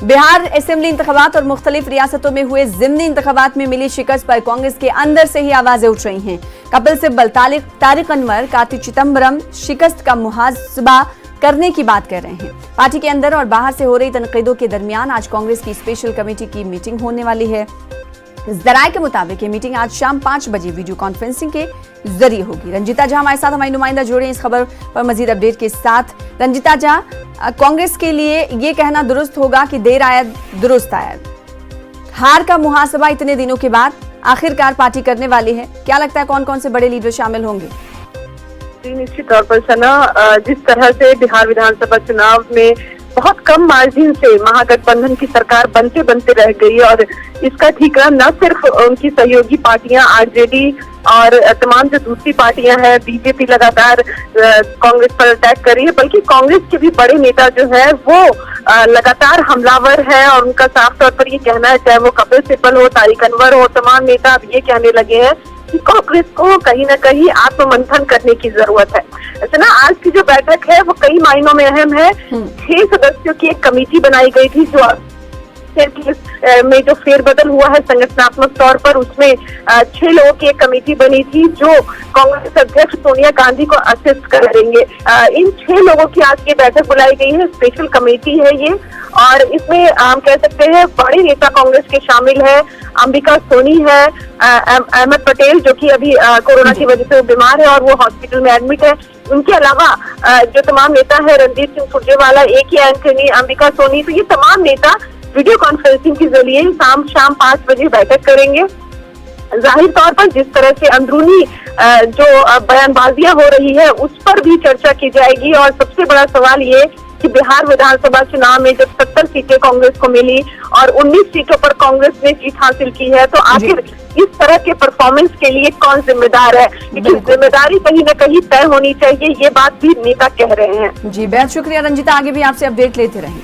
Bihar assembly इंतखाबात और मुख्तलिफ रियासतों में हुए ज़िमनी इंतखाबात में मिली शिकस्त पर कांग्रेस के अंदर से ही आवाजें उठ रही हैं। कपिल सिब्बल, तारिक अनवर, कार्ति चिदम्बरम शिकस्त का मुहासबा करने की बात कर रहे हैं। पार्टी के अंदर और बाहर से हो रही तनकीदों के दरमियान आज कांग्रेस की स्पेशल कमेटी की मीटिंग होने वाली है। जराये के मुताबिक ये मीटिंग आज शाम 5 बजे वीडियो कॉन्फ्रेंसिंग के जरिए होगी। रंजिता झा हमारे साथ, हमारी नुमाइंदा जोड़े इस खबर पर मजीद अपडेट के साथ। रंजिता झा, कांग्रेस के लिए ये कहना दुरुस्त होगा कि देर आया दुरुस्त आया, हार का मुहासबा इतने दिनों के बाद आखिरकार पार्टी करने वाली है। क्या लगता है कौन कौन से बड़े लीडर शामिल होंगे? निश्चित तौर पर सना, जिस तरह से बिहार विधानसभा चुनाव में बहुत कम मार्जिन से महागठबंधन की सरकार बनते बनते रह गई और इसका ठिकाना न सिर्फ उनकी सहयोगी पार्टियां आरजेडी और तमाम जो दूसरी पार्टियां हैं, बीजेपी लगातार कांग्रेस पर अटैक कर रही है, बल्कि कांग्रेस के भी बड़े नेता जो है वो लगातार हमलावर है और उनका साफ तौर पर ये कहना है, चाहे वो कपिल सिब्बल हो, तारिक अनवर हो, तमाम नेता अब ये कहने लगे हैं कि कांग्रेस को कहीं न कहीं आत्ममंथन करने की जरूरत है। ऐसे ना, आज की जो बैठक है वो कई मायनों में अहम है। 6 सदस्यों की एक कमेटी बनाई गई थी जो में जो फेरबदल हुआ है संगठनात्मक तौर पर, उसमें 6 लोगों की एक कमेटी बनी थी जो कांग्रेस अध्यक्ष सोनिया गांधी को असिस्ट करेंगे। इन 6 लोगों की आज की बैठक बुलाई गई है, स्पेशल कमेटी है ये, और इसमें हम कह सकते हैं बड़े नेता कांग्रेस के शामिल है। अंबिका सोनी है, अहमद पटेल जो कि अभी कोरोना की वजह से बीमार है और वो हॉस्पिटल में एडमिट है। उनके अलावा जो तमाम नेता है, रणदीप सिंह सुरजेवाला, AK एंथनी, अंबिका सोनी, तो ये तमाम नेता वीडियो कॉन्फ्रेंसिंग के जरिए शाम 5 बजे बैठक करेंगे। जाहिर तौर पर जिस तरह से अंदरूनी जो बयानबाजियां हो रही है उस पर भी चर्चा की जाएगी और सबसे बड़ा सवाल ये कि बिहार विधानसभा चुनाव में जब 70 सीटें कांग्रेस को मिली और 19 सीटों पर कांग्रेस ने जीत हासिल की है, तो आखिर इस तरह के परफॉर्मेंस के लिए कौन जिम्मेदार है? क्योंकि जिम्मेदारी कहीं न कहीं तय होनी चाहिए, ये बात भी नेता कह रहे हैं। जी, बेहद शुक्रिया रंजिता, आगे भी आपसे अपडेट लेते रहें।